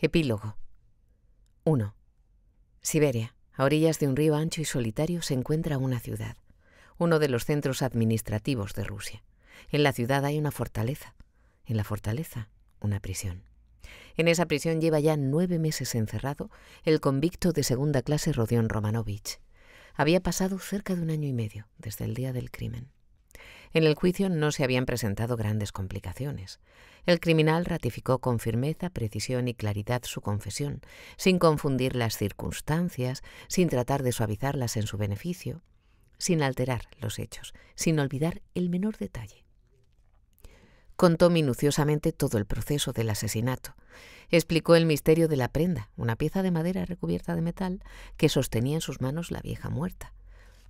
Epílogo 1. Siberia. A orillas de un río ancho y solitario se encuentra una ciudad, uno de los centros administrativos de Rusia. En la ciudad hay una fortaleza. En la fortaleza, una prisión. En esa prisión lleva ya 9 meses encerrado el convicto de segunda clase Rodion Romanovich. Había pasado cerca de 1 año y medio desde el día del crimen. En el juicio no se habían presentado grandes complicaciones. El criminal ratificó con firmeza, precisión y claridad su confesión, sin confundir las circunstancias, sin tratar de suavizarlas en su beneficio, sin alterar los hechos, sin olvidar el menor detalle. Contó minuciosamente todo el proceso del asesinato. Explicó el misterio de la prenda, una pieza de madera recubierta de metal que sostenía en sus manos la vieja muerta.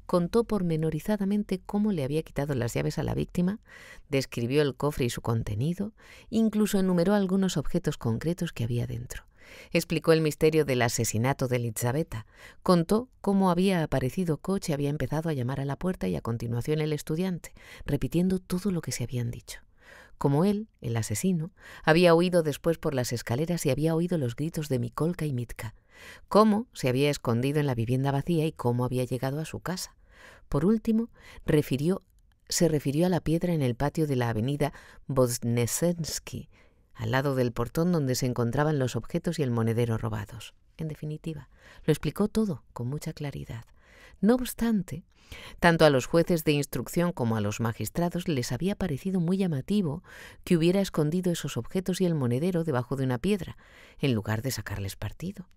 Contó pormenorizadamente cómo le había quitado las llaves a la víctima, describió el cofre y su contenido, incluso enumeró algunos objetos concretos que había dentro. Explicó el misterio del asesinato de Elizaveta, contó cómo había aparecido Koch y había empezado a llamar a la puerta y a continuación el estudiante, repitiendo todo lo que se habían dicho. Como él, el asesino, había huido después por las escaleras y había oído los gritos de Mikolka y Mitka, cómo se había escondido en la vivienda vacía y cómo había llegado a su casa. Por último, se refirió a la piedra en el patio de la avenida Voznesensky, al lado del portón donde se encontraban los objetos y el monedero robados. En definitiva, lo explicó todo con mucha claridad. No obstante, tanto a los jueces de instrucción como a los magistrados les había parecido muy llamativo que hubiera escondido esos objetos y el monedero debajo de una piedra, en lugar de sacarles partido.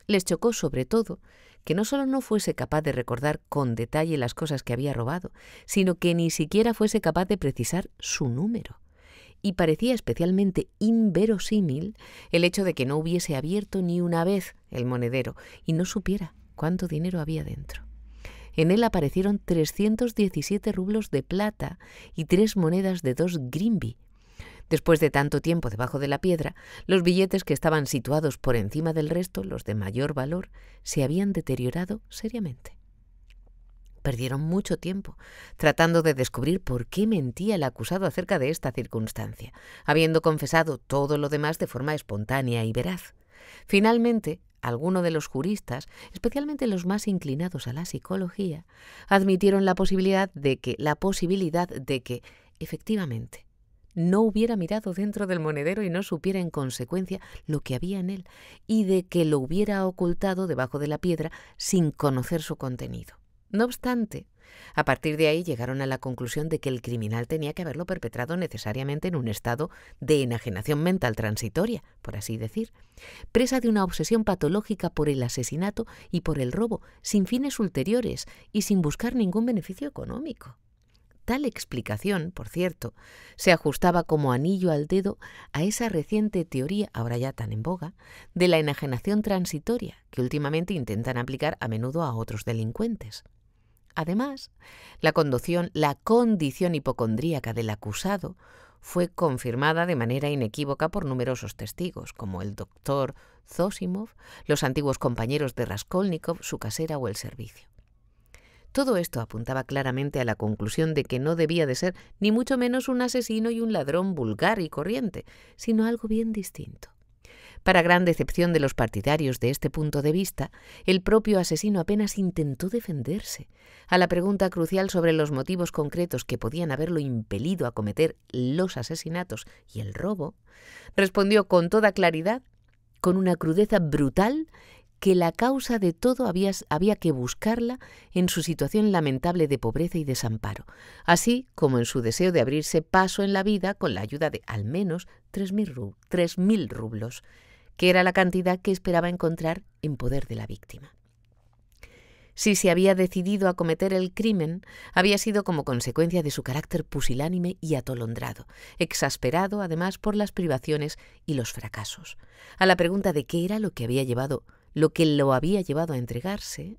Les chocó sobre todo que no solo no fuese capaz de recordar con detalle las cosas que había robado, sino que ni siquiera fuese capaz de precisar su número. Y parecía especialmente inverosímil el hecho de que no hubiese abierto ni una vez el monedero y no supiera cuánto dinero había dentro. En él aparecieron 317 rublos de plata y 3 monedas de 2 grimby. Después de tanto tiempo debajo de la piedra, los billetes que estaban situados por encima del resto, los de mayor valor, se habían deteriorado seriamente. Perdieron mucho tiempo tratando de descubrir por qué mentía el acusado acerca de esta circunstancia, habiendo confesado todo lo demás de forma espontánea y veraz. Finalmente, algunos de los juristas, especialmente los más inclinados a la psicología, admitieron la posibilidad de que, efectivamente, no hubiera mirado dentro del monedero y no supiera en consecuencia lo que había en él, y de que lo hubiera ocultado debajo de la piedra sin conocer su contenido. No obstante, a partir de ahí llegaron a la conclusión de que el criminal tenía que haberlo perpetrado necesariamente en un estado de enajenación mental transitoria, por así decir, presa de una obsesión patológica por el asesinato y por el robo, sin fines ulteriores y sin buscar ningún beneficio económico. Tal explicación, por cierto, se ajustaba como anillo al dedo a esa reciente teoría, ahora ya tan en boga, de la enajenación transitoria, que últimamente intentan aplicar a menudo a otros delincuentes. Además, la condición hipocondríaca del acusado fue confirmada de manera inequívoca por numerosos testigos, como el doctor Zosimov, los antiguos compañeros de Raskolnikov, su casera o el servicio. Todo esto apuntaba claramente a la conclusión de que no debía de ser ni mucho menos un asesino y un ladrón vulgar y corriente, sino algo bien distinto. Para gran decepción de los partidarios de este punto de vista, el propio asesino apenas intentó defenderse. A la pregunta crucial sobre los motivos concretos que podían haberlo impelido a cometer los asesinatos y el robo, respondió con toda claridad, con una crudeza brutal, que la causa de todo había que buscarla en su situación lamentable de pobreza y desamparo, así como en su deseo de abrirse paso en la vida con la ayuda de al menos 3.000 rublos, que era la cantidad que esperaba encontrar en poder de la víctima. Si se había decidido a cometer el crimen, había sido como consecuencia de su carácter pusilánime y atolondrado, exasperado además por las privaciones y los fracasos. A la pregunta de qué era lo que lo había llevado a entregarse,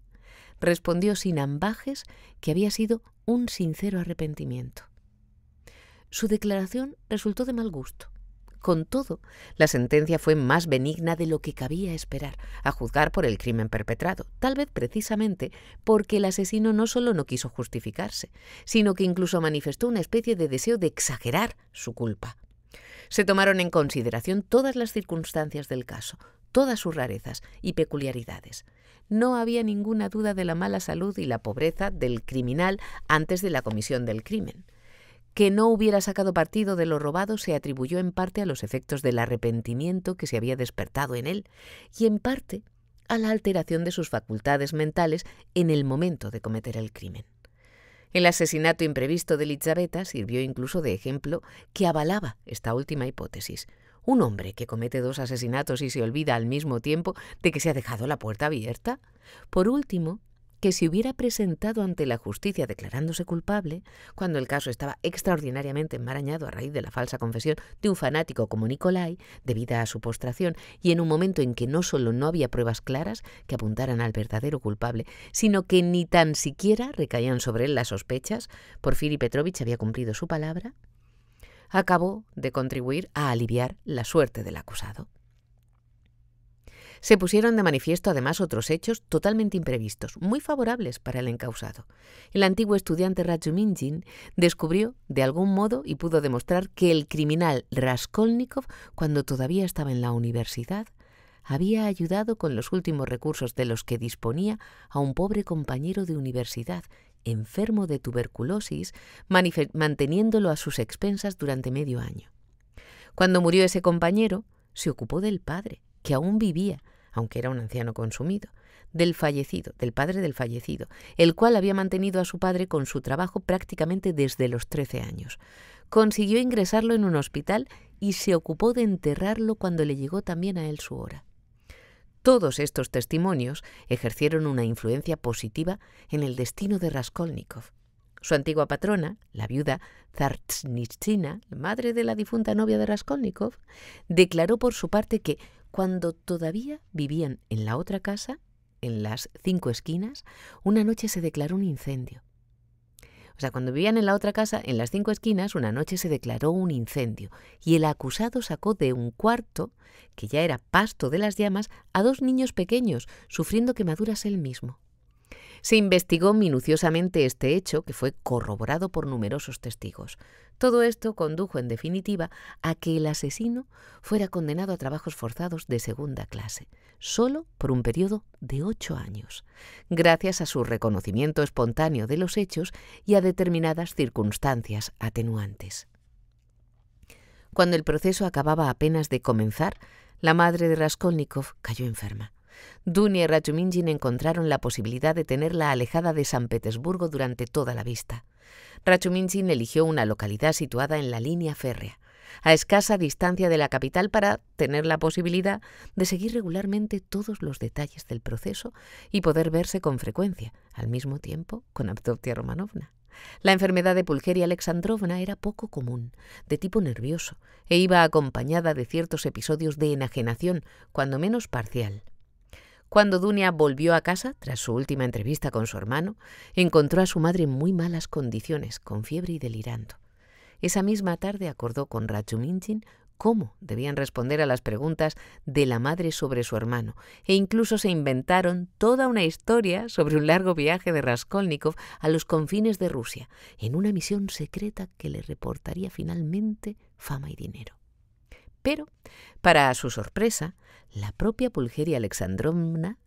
respondió sin ambajes que había sido un sincero arrepentimiento. Su declaración resultó de mal gusto. Con todo, la sentencia fue más benigna de lo que cabía esperar, a juzgar por el crimen perpetrado, tal vez precisamente porque el asesino no solo no quiso justificarse, sino que incluso manifestó una especie de deseo de exagerar su culpa. Se tomaron en consideración todas las circunstancias del caso, todas sus rarezas y peculiaridades. No había ninguna duda de la mala salud y la pobreza del criminal antes de la comisión del crimen. Que no hubiera sacado partido de lo robado se atribuyó en parte a los efectos del arrepentimiento que se había despertado en él y en parte a la alteración de sus facultades mentales en el momento de cometer el crimen. El asesinato imprevisto de Elizabeth sirvió incluso de ejemplo que avalaba esta última hipótesis. Un hombre que comete 2 asesinatos y se olvida al mismo tiempo de que se ha dejado la puerta abierta. Por último, que se hubiera presentado ante la justicia declarándose culpable, cuando el caso estaba extraordinariamente enmarañado a raíz de la falsa confesión de un fanático como Nicolai, debida a su postración, y en un momento en que no solo no había pruebas claras que apuntaran al verdadero culpable, sino que ni tan siquiera recaían sobre él las sospechas, Porfiri Petrovich había cumplido su palabra, acabó de contribuir a aliviar la suerte del acusado. Se pusieron de manifiesto además otros hechos totalmente imprevistos, muy favorables para el encausado. El antiguo estudiante Razumihin descubrió de algún modo y pudo demostrar que el criminal Raskolnikov, cuando todavía estaba en la universidad, había ayudado con los últimos recursos de los que disponía a un pobre compañero de universidad, enfermo de tuberculosis, manteniéndolo a sus expensas durante medio año. Cuando murió ese compañero, se ocupó del padre, que aún vivía, aunque era un anciano consumido, del padre del fallecido, el cual había mantenido a su padre con su trabajo prácticamente desde los 13 años. Consiguió ingresarlo en un hospital y se ocupó de enterrarlo cuando le llegó también a él su hora. Todos estos testimonios ejercieron una influencia positiva en el destino de Raskolnikov. Su antigua patrona, la viuda Tsarnitsyna, madre de la difunta novia de Raskolnikov, declaró por su parte que cuando todavía vivían en la otra casa, en las 5 esquinas, una noche se declaró un incendio. Cuando vivían en la otra casa, en las 5 esquinas, una noche se declaró un incendio y el acusado sacó de un cuarto, que ya era pasto de las llamas, a 2 niños pequeños, sufriendo quemaduras él mismo. Se investigó minuciosamente este hecho, que fue corroborado por numerosos testigos. Todo esto condujo, en definitiva, a que el asesino fuera condenado a trabajos forzados de segunda clase, solo por un periodo de 8 años, gracias a su reconocimiento espontáneo de los hechos y a determinadas circunstancias atenuantes. Cuando el proceso acababa apenas de comenzar, la madre de Raskolnikov cayó enferma. Dunia y Razumihin encontraron la posibilidad de tenerla alejada de San Petersburgo durante toda la vista. Razumihin eligió una localidad situada en la línea férrea, a escasa distancia de la capital, para tener la posibilidad de seguir regularmente todos los detalles del proceso y poder verse con frecuencia, al mismo tiempo con Avdotia Romanovna. La enfermedad de Pulcheria Alexandrovna era poco común, de tipo nervioso, e iba acompañada de ciertos episodios de enajenación, cuando menos parcial. Cuando Dunia volvió a casa, tras su última entrevista con su hermano, encontró a su madre en muy malas condiciones, con fiebre y delirando. Esa misma tarde acordó con Razumihin cómo debían responder a las preguntas de la madre sobre su hermano, e incluso se inventaron toda una historia sobre un largo viaje de Raskolnikov a los confines de Rusia, en una misión secreta que le reportaría finalmente fama y dinero. Pero, para su sorpresa, la propia Pulcheria Alexandrovna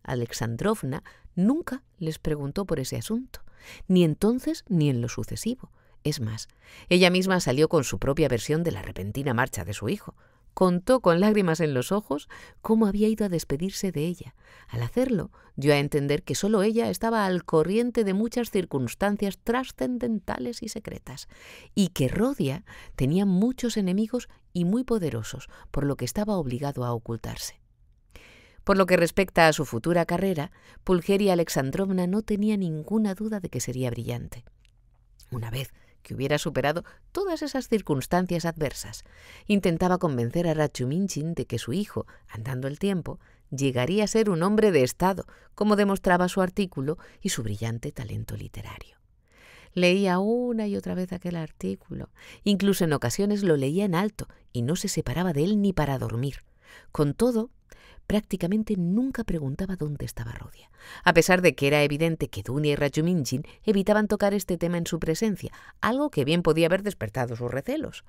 nunca les preguntó por ese asunto, ni entonces ni en lo sucesivo. Es más, ella misma salió con su propia versión de la repentina marcha de su hijo. Contó con lágrimas en los ojos cómo había ido a despedirse de ella. Al hacerlo, dio a entender que solo ella estaba al corriente de muchas circunstancias trascendentales y secretas, y que Rodia tenía muchos enemigos y muy poderosos, por lo que estaba obligado a ocultarse. Por lo que respecta a su futura carrera, Pulcheria Alexandrovna no tenía ninguna duda de que sería brillante. Una vez que hubiera superado todas esas circunstancias adversas, intentaba convencer a Razumihin de que su hijo, andando el tiempo, llegaría a ser un hombre de Estado, como demostraba su artículo y su brillante talento literario. Leía una y otra vez aquel artículo, incluso en ocasiones lo leía en alto y no se separaba de él ni para dormir. Con todo, prácticamente nunca preguntaba dónde estaba Rodia, a pesar de que era evidente que Dunia y Razumihin evitaban tocar este tema en su presencia, algo que bien podía haber despertado sus recelos.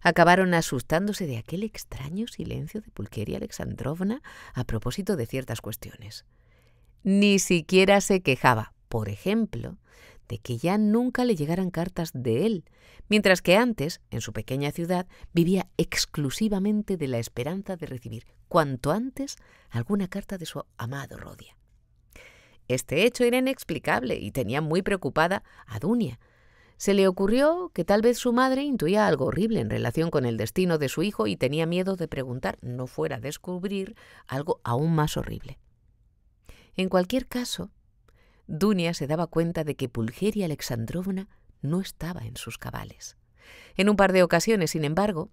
acabaron asustándose de aquel extraño silencio de Pulcheria Alexandrovna a propósito de ciertas cuestiones. Ni siquiera se quejaba, por ejemplo, de que ya nunca le llegaran cartas de él, mientras que antes, en su pequeña ciudad, vivía exclusivamente de la esperanza de recibir cuanto antes alguna carta de su amado Rodia. Este hecho era inexplicable y tenía muy preocupada a Dunia. Se le ocurrió que tal vez su madre intuía algo horrible en relación con el destino de su hijo y tenía miedo de preguntar, no fuera a descubrir algo aún más horrible. En cualquier caso, Dunia se daba cuenta de que Pulcheria Alexandrovna no estaba en sus cabales. En un par de ocasiones, sin embargo,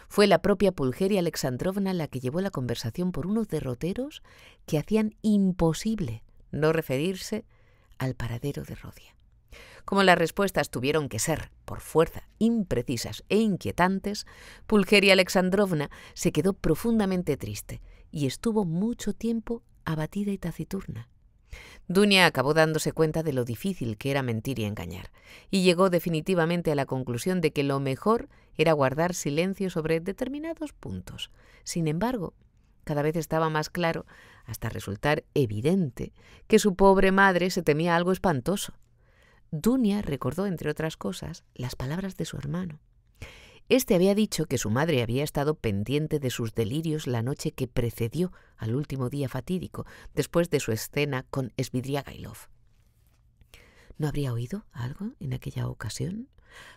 fue la propia Pulcheria Alexandrovna la que llevó la conversación por unos derroteros que hacían imposible no referirse al paradero de Rodia. Como las respuestas tuvieron que ser, por fuerza, imprecisas e inquietantes, Pulcheria Alexandrovna se quedó profundamente triste y estuvo mucho tiempo abatida y taciturna. Dunia acabó dándose cuenta de lo difícil que era mentir y engañar, y llegó definitivamente a la conclusión de que lo mejor era guardar silencio sobre determinados puntos. Sin embargo, cada vez estaba más claro, hasta resultar evidente, que su pobre madre se temía algo espantoso. Dunia recordó, entre otras cosas, las palabras de su hermano. Este había dicho que su madre había estado pendiente de sus delirios la noche que precedió al último día fatídico, después de su escena con Svidrigailov. ¿No habría oído algo en aquella ocasión?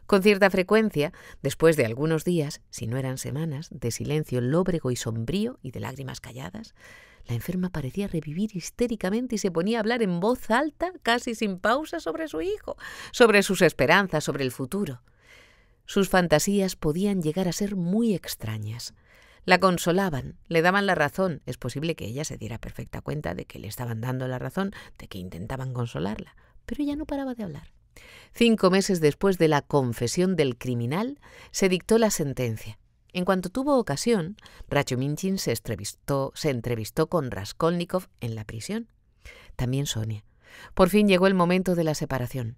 Con cierta frecuencia, después de algunos días, si no eran semanas, de silencio lóbrego y sombrío y de lágrimas calladas, la enferma parecía revivir histéricamente y se ponía a hablar en voz alta, casi sin pausa, sobre su hijo, sobre sus esperanzas, sobre el futuro. Sus fantasías podían llegar a ser muy extrañas. La consolaban, le daban la razón. Es posible que ella se diera perfecta cuenta de que le estaban dando la razón, de que intentaban consolarla, pero ella no paraba de hablar. 5 meses después de la confesión del criminal, se dictó la sentencia. En cuanto tuvo ocasión, Rachuminchin se entrevistó con Raskolnikov en la prisión. También Sonia. Por fin llegó el momento de la separación.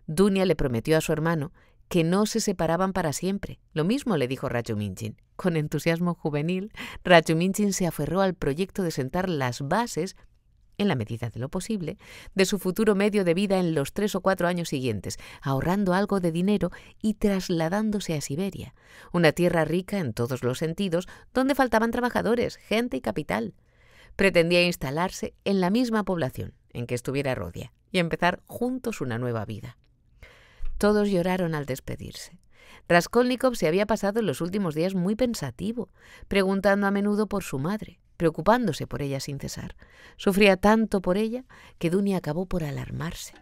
Dunia le prometió a su hermano que no se separaban para siempre. Lo mismo le dijo Rachuminchin. Con entusiasmo juvenil, Rachuminchin se aferró al proyecto de sentar las bases, en la medida de lo posible, de su futuro medio de vida en los 3 o 4 años siguientes, ahorrando algo de dinero y trasladándose a Siberia, una tierra rica en todos los sentidos, donde faltaban trabajadores, gente y capital. Pretendía instalarse en la misma población en que estuviera Rodia y empezar juntos una nueva vida. Todos lloraron al despedirse. Raskolnikov se había pasado los últimos días muy pensativo, preguntando a menudo por su madre, preocupándose por ella sin cesar. Sufría tanto por ella que Dunia acabó por alarmarse.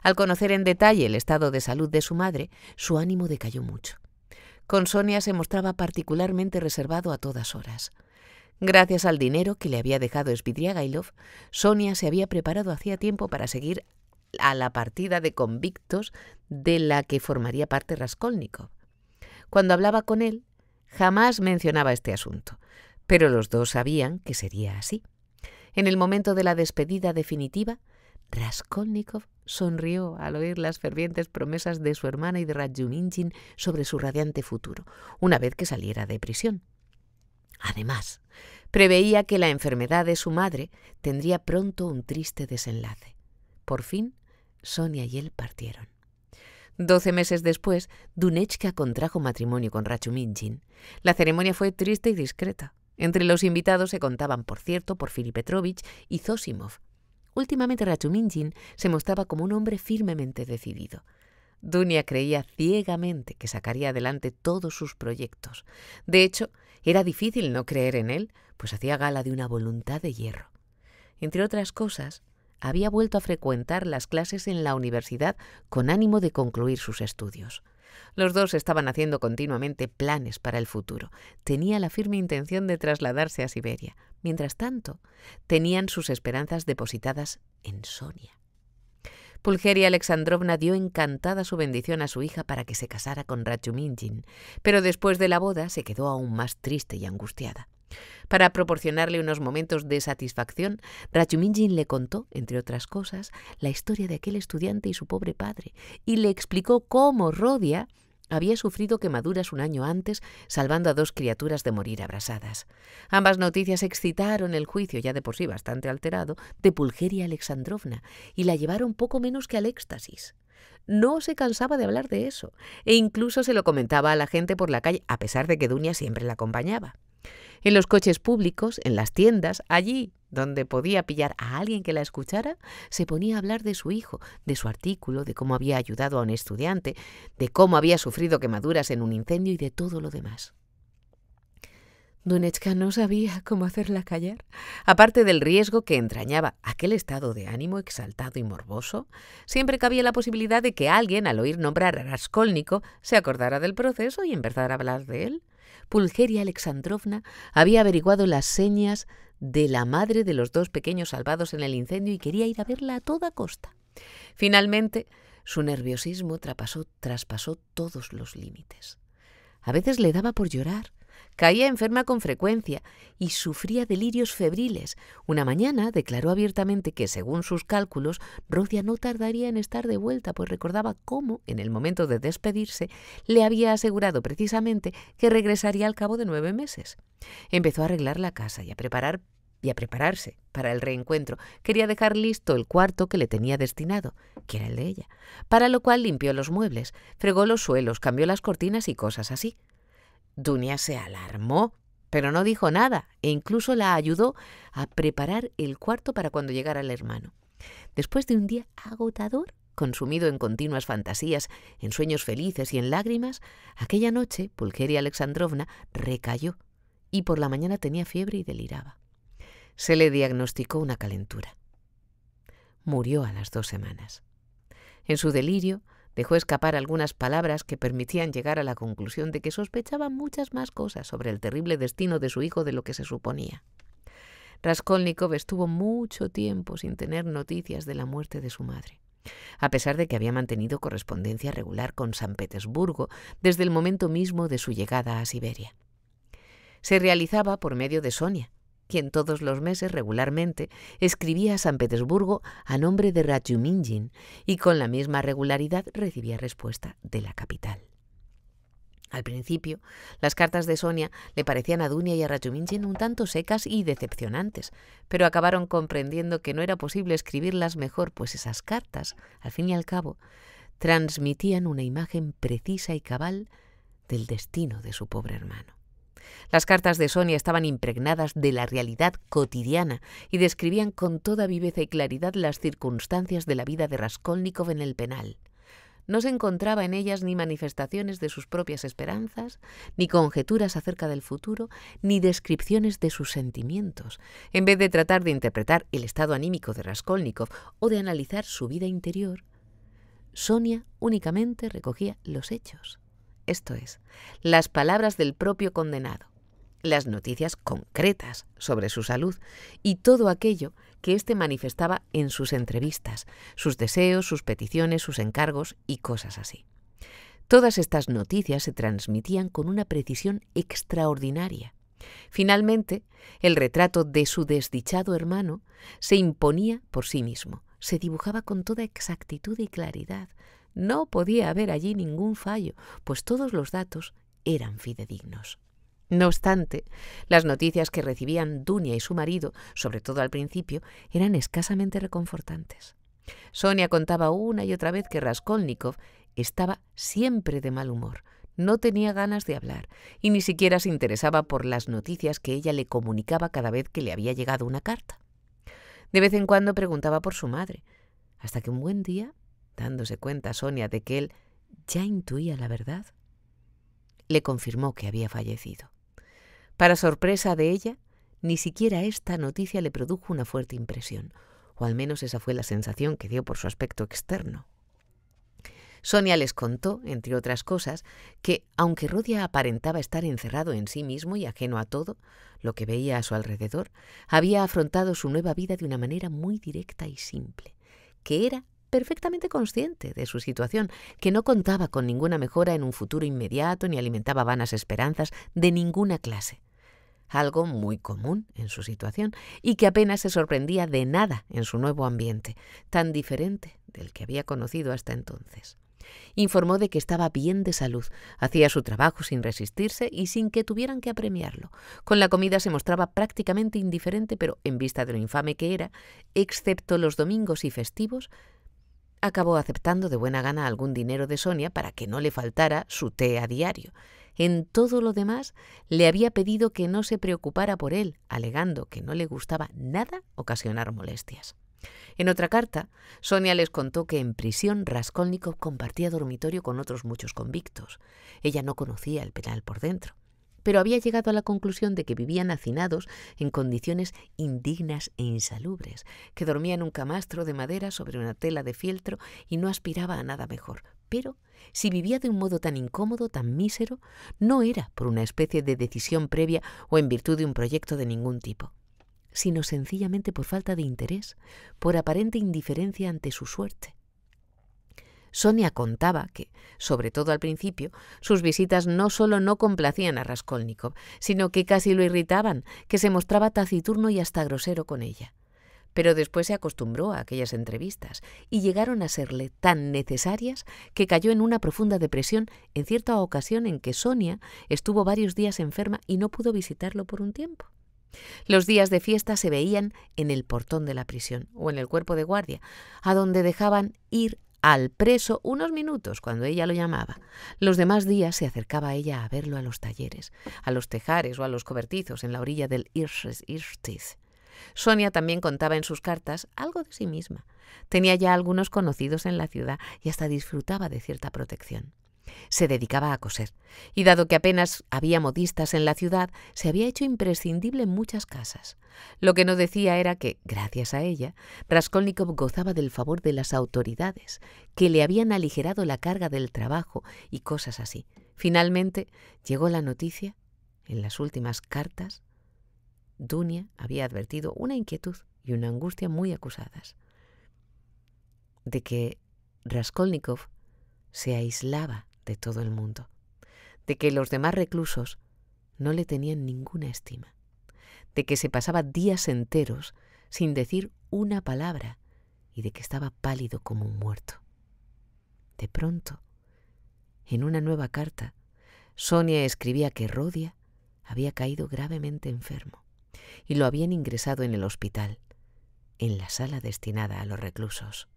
Al conocer en detalle el estado de salud de su madre, su ánimo decayó mucho. Con Sonia se mostraba particularmente reservado a todas horas. Gracias al dinero que le había dejado Svidrigailov, Sonia se había preparado hacía tiempo para seguir a la partida de convictos de la que formaría parte Raskolnikov. Cuando hablaba con él, jamás mencionaba este asunto, pero los dos sabían que sería así. En el momento de la despedida definitiva, Raskolnikov sonrió al oír las fervientes promesas de su hermana y de Rachuminchin sobre su radiante futuro, una vez que saliera de prisión. Además, preveía que la enfermedad de su madre tendría pronto un triste desenlace. Por fin, Sonia y él partieron. 12 meses después, Dunechka contrajo matrimonio con Rachuminchin. La ceremonia fue triste y discreta. Entre los invitados se contaban, por cierto, Porfiri Petrovich y Zosimov. Últimamente Rachuminchin se mostraba como un hombre firmemente decidido. Dunia creía ciegamente que sacaría adelante todos sus proyectos. De hecho, era difícil no creer en él, pues hacía gala de una voluntad de hierro. Entre otras cosas, había vuelto a frecuentar las clases en la universidad con ánimo de concluir sus estudios. Los dos estaban haciendo continuamente planes para el futuro. Tenía la firme intención de trasladarse a Siberia. Mientras tanto, tenían sus esperanzas depositadas en Sonia. Pulcheria Alexandrovna dio encantada su bendición a su hija para que se casara con Rachuminchin, pero después de la boda se quedó aún más triste y angustiada. Para proporcionarle unos momentos de satisfacción, Rachuminchin le contó, entre otras cosas, la historia de aquel estudiante y su pobre padre, y le explicó cómo Rodia había sufrido quemaduras un año antes, salvando a 2 criaturas de morir abrasadas. Ambas noticias excitaron el juicio, ya de por sí bastante alterado, de Pulcheria Alexandrovna y la llevaron poco menos que al éxtasis. No se cansaba de hablar de eso, e incluso se lo comentaba a la gente por la calle, a pesar de que Dunia siempre la acompañaba. En los coches públicos, en las tiendas, allí donde podía pillar a alguien que la escuchara, se ponía a hablar de su hijo, de su artículo, de cómo había ayudado a un estudiante, de cómo había sufrido quemaduras en un incendio y de todo lo demás. Dunechka no sabía cómo hacerla callar. Aparte del riesgo que entrañaba aquel estado de ánimo exaltado y morboso, siempre cabía la posibilidad de que alguien, al oír nombrar a Raskolnikov, se acordara del proceso y empezara a hablar de él. Pulcheria Alexandrovna había averiguado las señas de la madre de los 2 pequeños salvados en el incendio y quería ir a verla a toda costa. Finalmente, su nerviosismo traspasó todos los límites. A veces le daba por llorar. Caía enferma con frecuencia y sufría delirios febriles. Una mañana declaró abiertamente que, según sus cálculos, Rodia no tardaría en estar de vuelta, pues recordaba cómo, en el momento de despedirse, le había asegurado precisamente que regresaría al cabo de 9 meses. Empezó a arreglar la casa y a prepararse para el reencuentro. Quería dejar listo el cuarto que le tenía destinado, que era el de ella, para lo cual limpió los muebles, fregó los suelos, cambió las cortinas y cosas así. Dunia se alarmó, pero no dijo nada e incluso la ayudó a preparar el cuarto para cuando llegara el hermano. Después de un día agotador, consumido en continuas fantasías, en sueños felices y en lágrimas, aquella noche Pulcheria Alexandrovna recayó y por la mañana tenía fiebre y deliraba. Se le diagnosticó una calentura. Murió a las 2 semanas. En su delirio, dejó escapar algunas palabras que permitían llegar a la conclusión de que sospechaba muchas más cosas sobre el terrible destino de su hijo de lo que se suponía. Raskolnikov estuvo mucho tiempo sin tener noticias de la muerte de su madre, a pesar de que había mantenido correspondencia regular con San Petersburgo desde el momento mismo de su llegada a Siberia. Se realizaba por medio de Sonia, quien todos los meses regularmente escribía a San Petersburgo a nombre de Rajuminjin y con la misma regularidad recibía respuesta de la capital. Al principio, las cartas de Sonia le parecían a Dunia y a Rajuminjin un tanto secas y decepcionantes, pero acabaron comprendiendo que no era posible escribirlas mejor, pues esas cartas, al fin y al cabo, transmitían una imagen precisa y cabal del destino de su pobre hermano. Las cartas de Sonia estaban impregnadas de la realidad cotidiana y describían con toda viveza y claridad las circunstancias de la vida de Raskolnikov en el penal. No se encontraba en ellas ni manifestaciones de sus propias esperanzas, ni conjeturas acerca del futuro, ni descripciones de sus sentimientos. En vez de tratar de interpretar el estado anímico de Raskolnikov o de analizar su vida interior, Sonia únicamente recogía los hechos. Esto es, las palabras del propio condenado, las noticias concretas sobre su salud y todo aquello que éste manifestaba en sus entrevistas, sus deseos, sus peticiones, sus encargos y cosas así. Todas estas noticias se transmitían con una precisión extraordinaria. Finalmente, el retrato de su desdichado hermano se imponía por sí mismo, se dibujaba con toda exactitud y claridad. No podía haber allí ningún fallo, pues todos los datos eran fidedignos. No obstante, las noticias que recibían Dunia y su marido, sobre todo al principio, eran escasamente reconfortantes. Sonia contaba una y otra vez que Raskolnikov estaba siempre de mal humor, no tenía ganas de hablar y ni siquiera se interesaba por las noticias que ella le comunicaba cada vez que le había llegado una carta. De vez en cuando preguntaba por su madre, hasta que un buen día, dándose cuenta Sonia de que él ya intuía la verdad, le confirmó que había fallecido. Para sorpresa de ella, ni siquiera esta noticia le produjo una fuerte impresión, o al menos esa fue la sensación que dio por su aspecto externo. Sonia les contó, entre otras cosas, que, aunque Rodia aparentaba estar encerrado en sí mismo y ajeno a todo lo que veía a su alrededor, había afrontado su nueva vida de una manera muy directa y simple, que era perfectamente consciente de su situación, que no contaba con ninguna mejora en un futuro inmediato ni alimentaba vanas esperanzas de ninguna clase. Algo muy común en su situación y que apenas se sorprendía de nada en su nuevo ambiente, tan diferente del que había conocido hasta entonces. Informó de que estaba bien de salud, hacía su trabajo sin resistirse y sin que tuvieran que apremiarlo. Con la comida se mostraba prácticamente indiferente, pero en vista de lo infame que era, excepto los domingos y festivos, acabó aceptando de buena gana algún dinero de Sonia para que no le faltara su té a diario. En todo lo demás, le había pedido que no se preocupara por él, alegando que no le gustaba nada ocasionar molestias. En otra carta, Sonia les contó que en prisión Raskolnikov compartía dormitorio con otros muchos convictos. Ella no conocía el penal por dentro, pero había llegado a la conclusión de que vivían hacinados en condiciones indignas e insalubres, que dormía en un camastro de madera sobre una tela de fieltro y no aspiraba a nada mejor. Pero si vivía de un modo tan incómodo, tan mísero, no era por una especie de decisión previa o en virtud de un proyecto de ningún tipo, sino sencillamente por falta de interés, por aparente indiferencia ante su suerte. Sonia contaba que, sobre todo al principio, sus visitas no solo no complacían a Raskolnikov, sino que casi lo irritaban, que se mostraba taciturno y hasta grosero con ella. Pero después se acostumbró a aquellas entrevistas y llegaron a serle tan necesarias que cayó en una profunda depresión en cierta ocasión en que Sonia estuvo varios días enferma y no pudo visitarlo por un tiempo. Los días de fiesta se veían en el portón de la prisión o en el cuerpo de guardia, a donde dejaban ir al preso unos minutos cuando ella lo llamaba. Los demás días se acercaba a ella a verlo a los talleres, a los tejares o a los cobertizos en la orilla del Irtish. Sonia también contaba en sus cartas algo de sí misma. Tenía ya algunos conocidos en la ciudad y hasta disfrutaba de cierta protección. Se dedicaba a coser, y dado que apenas había modistas en la ciudad, se había hecho imprescindible en muchas casas. Lo que no decía era que, gracias a ella, Raskolnikov gozaba del favor de las autoridades, que le habían aligerado la carga del trabajo y cosas así. Finalmente llegó la noticia, en las últimas cartas, Dunia había advertido una inquietud y una angustia muy acusadas, de que Raskolnikov se aislaba de todo el mundo, de que los demás reclusos no le tenían ninguna estima, de que se pasaba días enteros sin decir una palabra y de que estaba pálido como un muerto. De pronto, en una nueva carta, Sonia escribía que Rodia había caído gravemente enfermo y lo habían ingresado en el hospital, en la sala destinada a los reclusos.